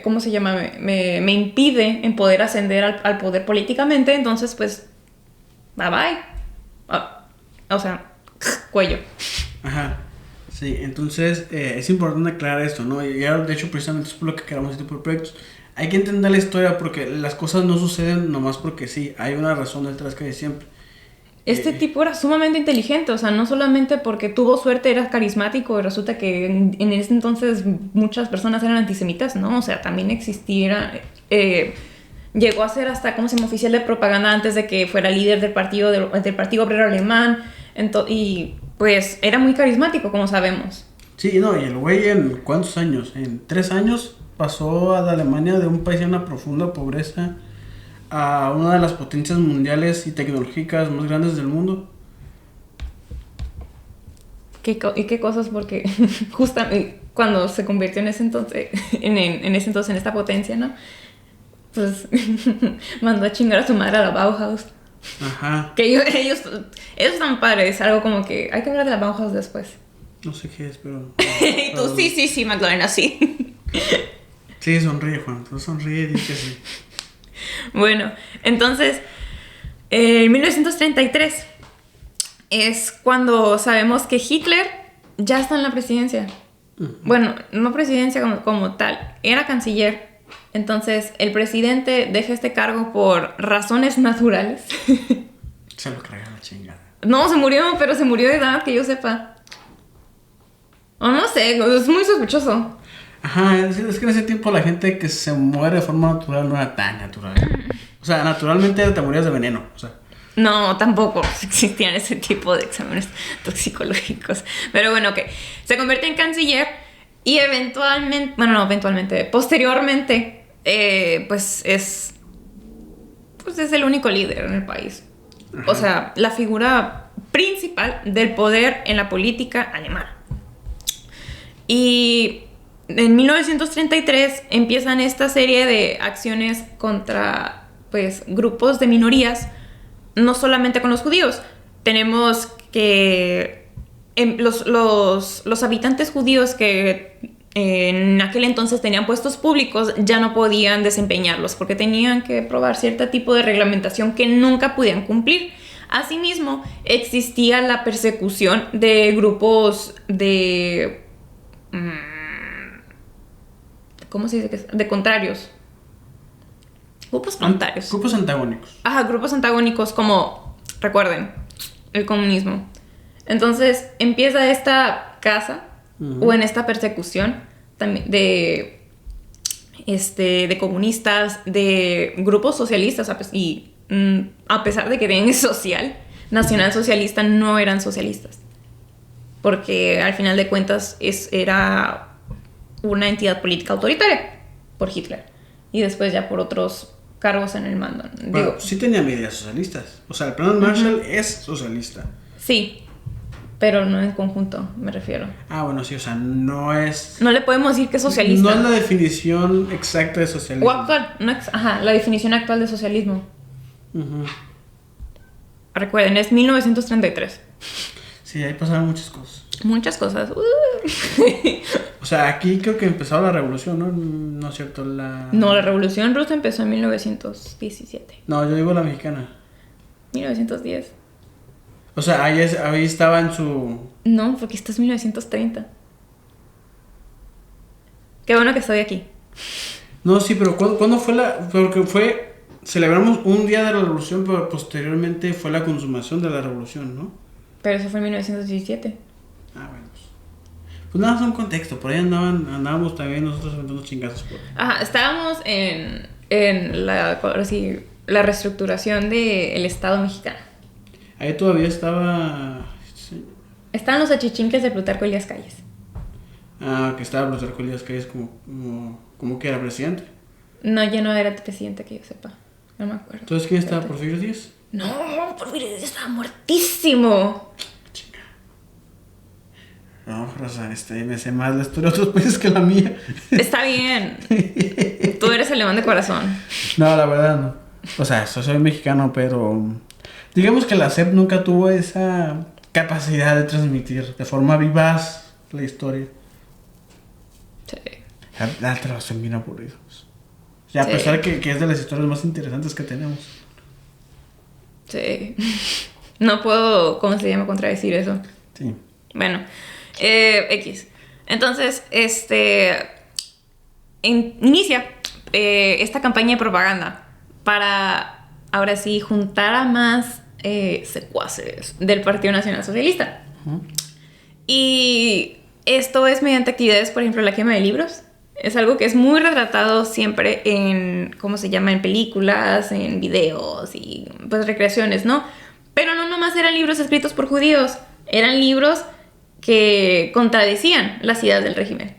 ¿cómo se llama? Me impide en poder ascender al poder políticamente, entonces pues, bye bye. O sea, cuello. Ajá. Sí, entonces es importante aclarar esto, ¿no? Y ahora, de hecho, precisamente es por lo que queramos este tipo de proyectos. Hay que entender la historia porque las cosas no suceden nomás porque sí, hay una razón detrás que hay siempre. Este tipo era sumamente inteligente, o sea, no solamente porque tuvo suerte, era carismático y resulta que en ese entonces muchas personas eran antisemitas, ¿no? O sea, también existiera, llegó a ser hasta, ¿cómo se llama?, oficial de propaganda antes de que fuera líder del Partido Obrero Alemán, y pues era muy carismático, como sabemos. Sí, no, y el güey en ¿cuántos años? En 3 años pasó a Alemania de un país en una profunda pobreza a una de las potencias mundiales y tecnológicas más grandes del mundo. ¿Y qué cosas? Porque justamente cuando se convirtió en ese entonces, en esta potencia, ¿no? Pues mandó a chingar a su madre a la Bauhaus. Ajá. Que ellos están padres, es algo como que hay que hablar de la Bauhaus después. No sé qué es, pero... Y tú, sí, Magdalena, sí. Sí, sonríe, Juan, tú sonríe y di que sí. Bueno, entonces, en 1933 es cuando sabemos que Hitler ya está en la presidencia. Uh-huh. Bueno, no presidencia como tal, era canciller. Entonces, el presidente deja este cargo por razones naturales. Se lo carga la chingada. No, se murió de edad, que yo sepa. O no sé, es muy sospechoso. Ajá, es que en ese tiempo la gente que se muere de forma natural no era tan natural. O sea, naturalmente te morías de veneno, o sea. No, tampoco existían ese tipo de exámenes toxicológicos. Pero bueno, ok. Se convierte en canciller y posteriormente, pues es el único líder en el país. Ajá. O sea, la figura principal del poder en la política alemana. Y en 1933 empiezan esta serie de acciones contra pues, grupos de minorías, no solamente con los judíos. Tenemos que los habitantes judíos que en aquel entonces tenían puestos públicos ya no podían desempeñarlos porque tenían que probar cierto tipo de reglamentación que nunca podían cumplir. Asimismo, existía la persecución de grupos de... ¿cómo se dice? De contrarios. Grupos contrarios. Grupos antagónicos. Ajá, grupos antagónicos como, recuerden, el comunismo. Entonces empieza esta caza o en esta persecución también de comunistas, de grupos socialistas y a pesar de que tenían social, nacional socialista, no eran socialistas. Porque al final de cuentas era una entidad política autoritaria por Hitler y después ya por otros cargos en el mando. Bueno, digo, sí tenía medidas socialistas. O sea, el plan Marshall es socialista. Sí, pero no en conjunto, me refiero. Ah, bueno, sí, o sea, no es... No le podemos decir que es socialista. No es la definición exacta de socialismo. O actual, no, la definición actual de socialismo. Recuerden, es 1933. Sí, ahí pasaron muchas cosas. Muchas cosas. O sea, aquí creo que empezó la revolución, ¿no? No es cierto, No, la revolución rusa empezó en 1917. No, yo digo la mexicana. 1910. O sea, ahí estaba en su... No, porque esto es 1930. Qué bueno que estoy aquí. No, sí, pero ¿cuándo fue porque fue... Celebramos un día de la revolución, pero posteriormente fue la consumación de la revolución, ¿no? Pero eso fue en 1917. Ah, bueno. Pues nada, es un contexto. Por ahí andábamos también nosotros aventando chingazos. Ajá, estábamos en la reestructuración del Estado mexicano. Ahí todavía estaba... Sí. Estaban los achichinques de Plutarco Elías Calles. Ah, que estaba Plutarco Elías Calles como que era presidente. No, ya no era presidente, que yo sepa. No me acuerdo. Entonces, ¿quién estaba? ¿Porfirio Díaz? No, Porfirio Díaz estaba muertísimo. Chinga. No, Rosa, me sé más la historia de otros países que la mía. Está bien. Tú eres alemán de corazón. No, la verdad no. O sea, soy mexicano, pero... Digamos que la SEP nunca tuvo esa capacidad de transmitir de forma vivaz la historia. Sí. La traducción bien aburridos. Y a pesar que es de las historias más interesantes que tenemos. Sí. No puedo, ¿cómo se llama? Contradecir eso. Sí. Bueno, X. Entonces, inicia esta campaña de propaganda para, ahora sí, juntar a más secuaces del Partido Nacional Socialista. Y esto es mediante actividades, por ejemplo, la quema de libros. Es algo que es muy retratado siempre en, ¿cómo se llama? En películas, en videos y pues recreaciones, ¿no? Pero no nomás eran libros escritos por judíos, eran libros que contradecían las ideas del régimen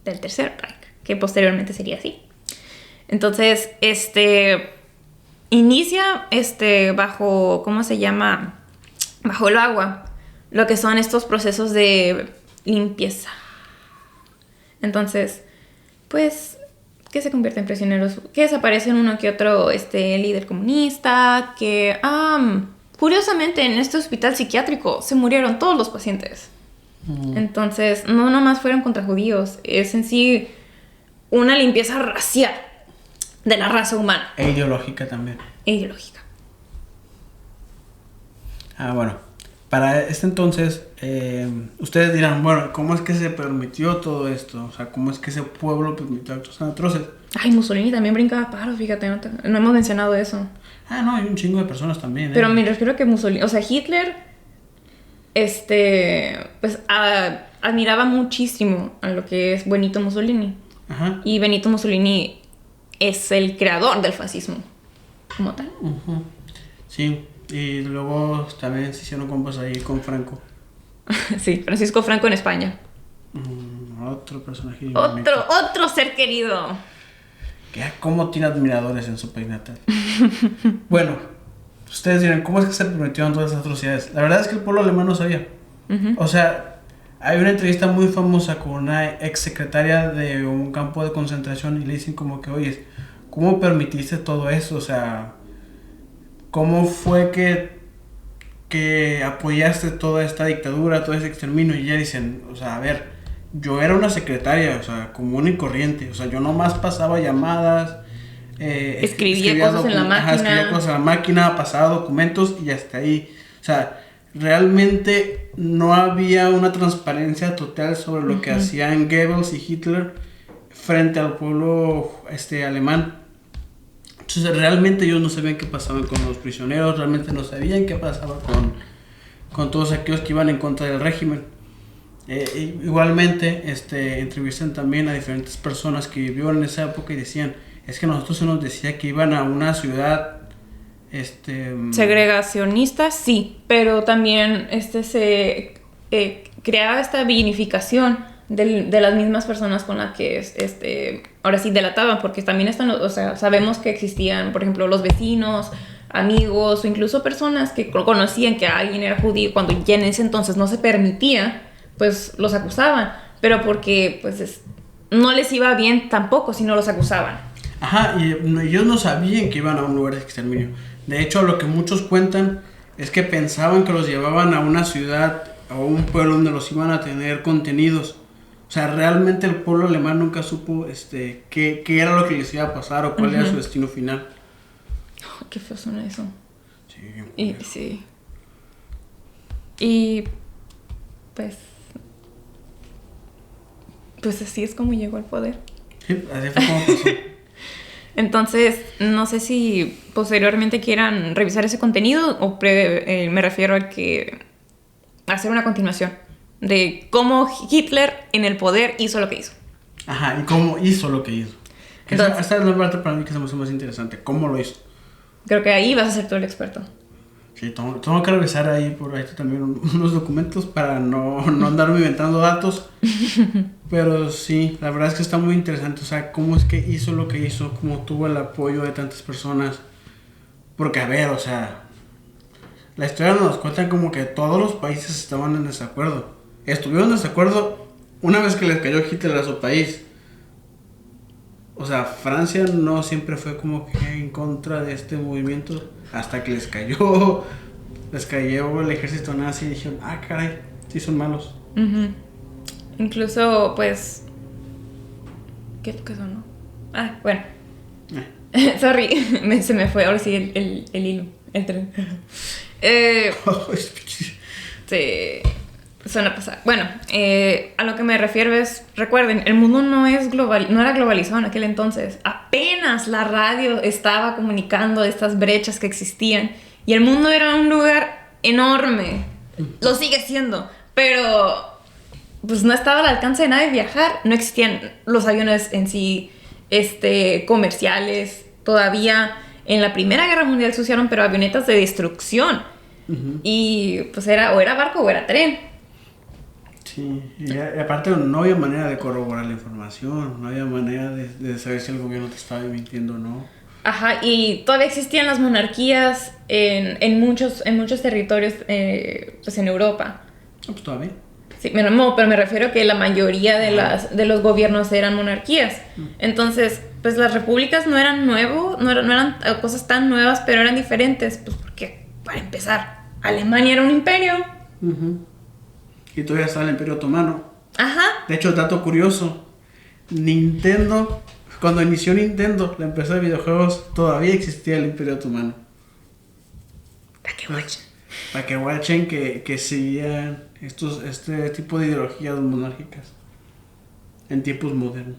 del Tercer Reich, que posteriormente sería así. Entonces, inicia bajo, ¿cómo se llama? Bajo el agua, lo que son estos procesos de limpieza. Entonces, pues, que se convierte en prisioneros, que desaparecen uno que otro líder comunista, que, curiosamente, en este hospital psiquiátrico se murieron todos los pacientes. Entonces, no nomás fueron contra judíos, es en sí una limpieza racial de la raza humana. E ideológica también. E ideológica. Bueno. Para este entonces, ustedes dirán, bueno, ¿cómo es que se permitió todo esto? O sea, ¿cómo es que ese pueblo permitió actos tan atroces? Ay, Mussolini también brincaba paros, fíjate, no hemos mencionado eso. No, hay un chingo de personas también. Pero me refiero a que Mussolini, o sea, Hitler, pues admiraba muchísimo a lo que es Benito Mussolini. Ajá. Y Benito Mussolini es el creador del fascismo, como tal. Sí. Y luego también se hicieron compas ahí con Franco. Sí, Francisco Franco en España. Otro personaje. Otro ser querido. Que cómo tiene admiradores en su país natal. Bueno, ustedes dirán, ¿cómo es que se permitieron todas esas atrocidades? La verdad es que el pueblo alemán no sabía. O sea, hay una entrevista muy famosa con una ex secretaria de un campo de concentración y le dicen como que, oye, ¿cómo permitiste todo eso? O sea, ¿cómo fue que apoyaste toda esta dictadura, todo ese exterminio? Y ya dicen, o sea, a ver, yo era una secretaria, o sea, común y corriente, o sea, yo nomás pasaba llamadas, escribía cosas en la máquina. Ajá, escribía cosas en la máquina, pasaba documentos y hasta ahí. O sea, realmente no había una transparencia total sobre lo que hacían Goebbels y Hitler frente al pueblo alemán. Entonces realmente ellos no sabían qué pasaba con los prisioneros, realmente no sabían qué pasaba con todos aquellos que iban en contra del régimen. Igualmente entrevistan también a diferentes personas que vivieron en esa época y decían, es que nosotros se nos decía que iban a una ciudad segregacionista, sí, pero también se creaba esta vinificación de las mismas personas con las que ahora sí delataban, porque también o sea, sabemos que existían, por ejemplo, los vecinos, amigos o incluso personas que conocían que alguien era judío cuando ya en ese entonces no se permitía, pues los acusaban, pero porque pues no les iba bien tampoco si no los acusaban. Ajá, y ellos no sabían que iban a un lugar de exterminio. De hecho, lo que muchos cuentan es que pensaban que los llevaban a una ciudad o a un pueblo donde los iban a tener contenidos. O sea, realmente el pueblo alemán nunca supo qué era lo que les iba a pasar o cuál era su destino final. Oh, qué feo suena eso. Sí. Sí. Y pues así es como llegó al poder. Sí, así fue como pasó. Entonces, no sé si posteriormente quieran revisar ese contenido o me refiero a que hacer una continuación de cómo Hitler en el poder hizo lo que hizo. Ajá, y cómo hizo lo que hizo. Esta es la parte para mí que se me hace más interesante. ¿Cómo lo hizo? Creo que ahí vas a ser tú el experto. Sí, tengo que revisar ahí por ahí también unos documentos para no andarme inventando datos. Pero sí, la verdad es que está muy interesante. O sea, cómo es que hizo lo que hizo, cómo tuvo el apoyo de tantas personas. Porque, a ver, o sea, la historia nos cuenta como que todos los países estaban en desacuerdo. Estuvieron en desacuerdo una vez que les cayó Hitler a su país. O sea, Francia no siempre fue como que en contra de este movimiento hasta que les cayó el ejército nazi y dijeron, ah, caray, sí son malos. Incluso, pues, ¿qué es lo que son, no? Ah, bueno. Sorry, se me fue, ahora sí el hilo, el tren. Sí, suena pasar. Bueno, a lo que me refiero es, recuerden, el mundo no era globalizado en aquel entonces. Apenas la radio estaba comunicando estas brechas que existían y el mundo era un lugar enorme. Lo sigue siendo, pero pues no estaba al alcance de nadie viajar. No existían los aviones en sí, comerciales. Todavía en la Primera Guerra Mundial se usaron, pero avionetas de destrucción. Y pues o era barco o era tren. Sí, y aparte no había manera de corroborar la información, no había manera de saber si el gobierno te estaba mintiendo o no. Ajá, y todavía existían las monarquías en muchos territorios, pues en Europa. Pues todavía. Sí, pero me refiero a que la mayoría de los gobiernos eran monarquías. Entonces, pues las repúblicas no eran no eran cosas tan nuevas, pero eran diferentes, pues porque, para empezar, Alemania era un imperio. Y todavía estaba el Imperio Otomano. Ajá. De hecho, dato curioso, Nintendo, cuando inició Nintendo, la empresa de videojuegos, todavía existía el Imperio Otomano. Para que watchen que seguían este tipo de ideologías monárquicas en tiempos modernos.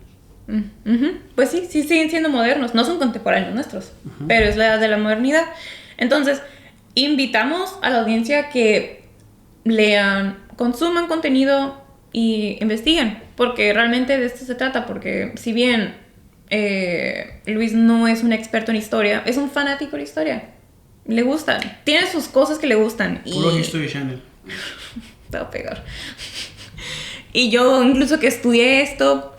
Pues sí, siguen siendo modernos, no son contemporáneos nuestros, pero es la edad de la modernidad. Entonces, invitamos a la audiencia que lean, consuman contenido y investiguen, porque realmente de esto se trata, porque si bien Luis no es un experto en historia, es un fanático de historia. Le gustan, tiene sus cosas que le gustan. Puro History Channel. Te va a pegar. Y yo, incluso que estudié esto,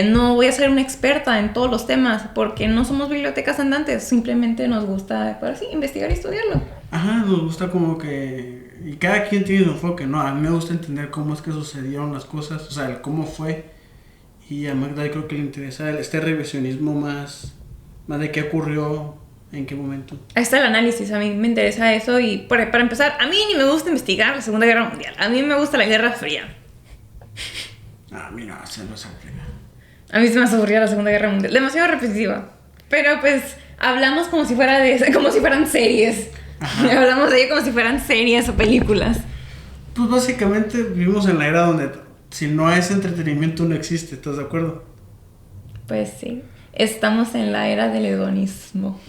no voy a ser una experta en todos los temas, porque no somos bibliotecas andantes, simplemente nos gusta, pues sí, investigar y estudiarlo. Ajá, nos gusta como que... Y cada quien tiene su enfoque, ¿no? A mí me gusta entender cómo es que sucedieron las cosas, o sea, el cómo fue. Y a Magda creo que le interesa este revisionismo más Más de qué ocurrió, en qué momento. Ahí está el análisis, a mí me interesa eso y para empezar, a mí ni me gusta investigar la Segunda Guerra Mundial, a mí me gusta la Guerra Fría. A mí no, se nos aburrió. A mí se me hace aburrida la Segunda Guerra Mundial, demasiado repetitiva. Pero pues hablamos como si fueran series. Ajá. Hablamos de ello como si fueran series o películas. Pues básicamente vivimos en la era donde si no es entretenimiento no existe, ¿estás de acuerdo? Pues sí, estamos en la era del hedonismo.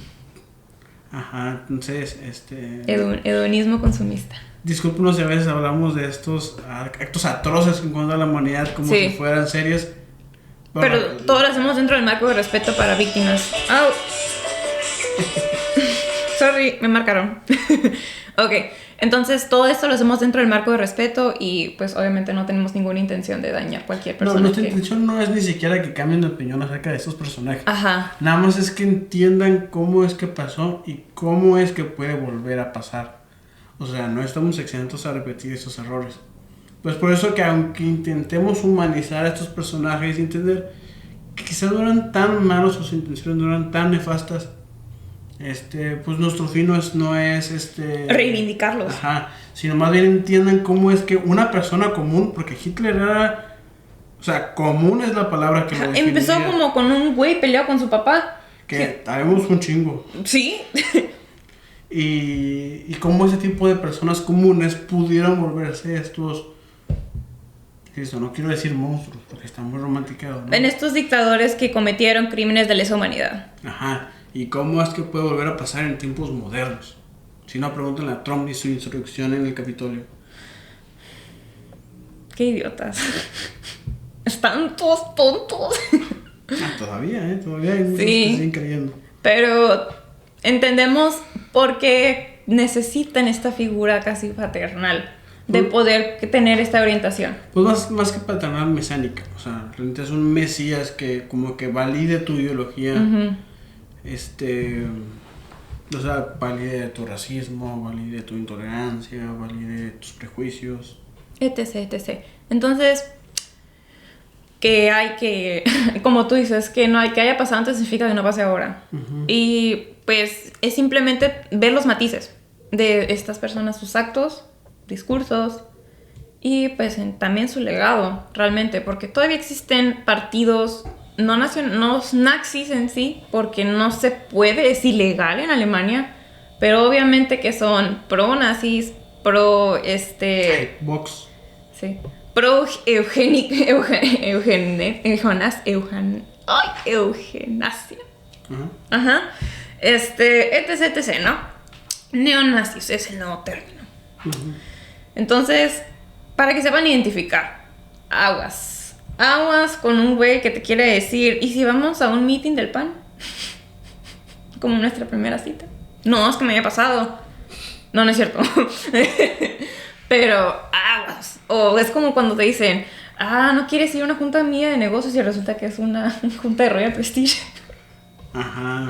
Ajá, entonces, hedonismo consumista. Discúlpenos si a veces hablamos de estos actos atroces en contra de la humanidad como si fueran series. Pero todo lo hacemos dentro del marco de respeto para víctimas. ¡Au! Sorry, me marcaron. Ok, entonces todo esto lo hacemos dentro del marco de respeto y pues obviamente no tenemos ninguna intención de dañar a cualquier persona. No, nuestra intención no es ni siquiera que cambien de opinión acerca de estos personajes. Ajá. Nada más es que entiendan cómo es que pasó y cómo es que puede volver a pasar. O sea, no estamos exentos a repetir esos errores. Pues por eso que aunque intentemos humanizar a estos personajes y entender que quizás no eran tan malos, sus intenciones no eran tan nefastas, pues nuestro fin no es reivindicarlos. Ajá, sino más bien entiendan cómo es que una persona común, porque Hitler era, o sea, común es la palabra que lo definiría. Empezó como con un güey peleado con su papá. Que sabemos un chingo. Sí. Y cómo ese tipo de personas comunes pudieron volverse estos... Eso, no quiero decir monstruos, porque está muy romanticado, ¿no? En estos dictadores que cometieron crímenes de lesa humanidad. Ajá. ¿Y cómo es que puede volver a pasar en tiempos modernos? Si no, pregúntenle a Trump y su insurrección en el Capitolio. Qué idiotas. Están todos tontos. Todavía hay muchos que siguen creyendo. Pero entendemos por qué necesitan esta figura casi paternal de poder tener esta orientación. Pues más que paternal, mesánica. O sea, realmente es un mesías que como que valide tu ideología. Uh-huh. O sea, valide tu racismo, valide tu intolerancia, valide tus prejuicios, etc. Entonces, que hay que, como tú dices, que no hay que haya pasado antes significa que no pase ahora. Uh-huh. Y pues es simplemente ver los matices de estas personas, sus actos, discursos y pues también su legado realmente, porque todavía existen partidos no nazis en sí, porque no se puede, es ilegal en Alemania, pero obviamente que son pro nazis, pro Vox. Sí. Pro euganasia. Uh-huh. Ajá. Etc, ¿no? Neonazis es el nuevo término. Uh-huh. Entonces, para que sepan identificar, aguas con un güey que te quiere decir, ¿y si vamos a un meeting del PAN? Como nuestra primera cita. No, es que me había pasado. No es cierto. Pero aguas. O es como cuando te dicen, ¿no quieres ir a una junta mía de negocios? Y resulta que es una junta de Royal Prestige. Ajá.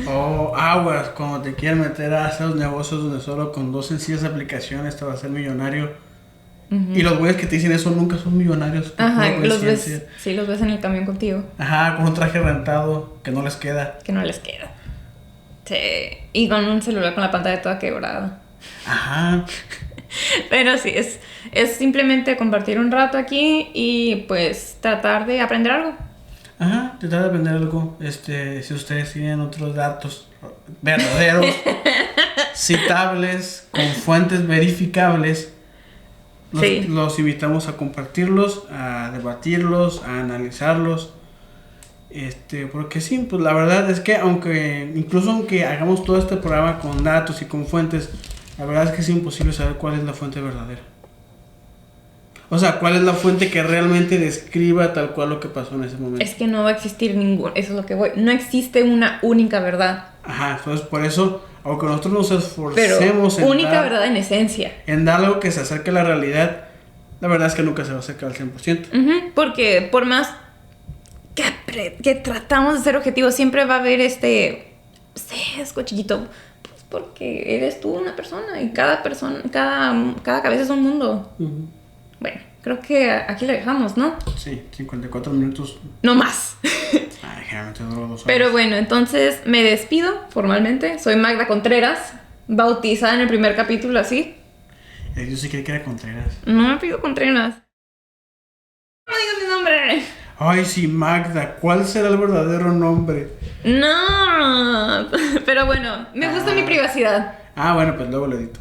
O aguas, cuando te quieren meter a esos negocios donde solo con 2 sencillas aplicaciones te vas a hacer millonario. Uh-huh. Y los güeyes que te dicen eso nunca son millonarios. Ajá, los ves en el camión contigo. Ajá, con un traje rentado que no les queda. Sí, y con un celular con la pantalla toda quebrada. Ajá. Pero sí, es simplemente compartir un rato aquí y pues tratar de aprender algo. Ajá, tratar de aprender algo. Si ustedes tienen otros datos verdaderos, citables, con fuentes verificables, los invitamos a compartirlos, a debatirlos, a analizarlos. Porque sí, pues la verdad es que incluso aunque hagamos todo este programa con datos y con fuentes, la verdad es que es imposible saber cuál es la fuente verdadera. O sea, cuál es la fuente que realmente describa tal cual lo que pasó en ese momento. Es que no va a existir eso es lo que voy. No existe una única verdad. Ajá, entonces por eso, aunque nosotros nos esforcemos pero única verdad en esencia. En dar algo que se acerque a la realidad, la verdad es que nunca se va a acercar al 100%. Uh-huh, porque por más que tratamos de ser objetivos, siempre va a haber sesgo chiquito. Pues porque eres tú una persona y cada cabeza es un mundo. Uh-huh. Bueno, creo que aquí lo dejamos, ¿no? Sí, 54 minutos. No más. Ay, generalmente duró 2 horas. Pero bueno, entonces me despido formalmente. Soy Magda Contreras, bautizada en el primer capítulo así. Yo sí creí que era Contreras. No me pido Contreras. No digas mi nombre. Ay, sí, Magda. ¿Cuál será el verdadero nombre? No. Pero bueno, me gusta mi privacidad. Bueno, pues luego lo edito.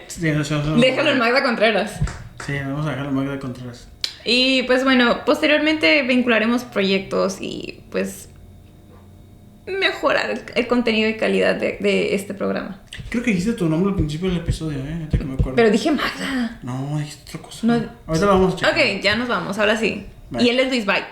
Sí, Déjalo en Magda Contreras. Sí, vamos a dejarlo en Magda Contreras. Y pues bueno, posteriormente vincularemos proyectos y pues mejorar el contenido y calidad de este programa. Creo que dijiste tu nombre al principio del episodio, ahorita que me acuerdo. Pero dije Magda. No, dijiste otra cosa. No. Ahorita lo vamos a checar. Ok, ya nos vamos, ahora sí. Bye. Y él es Luis, bye.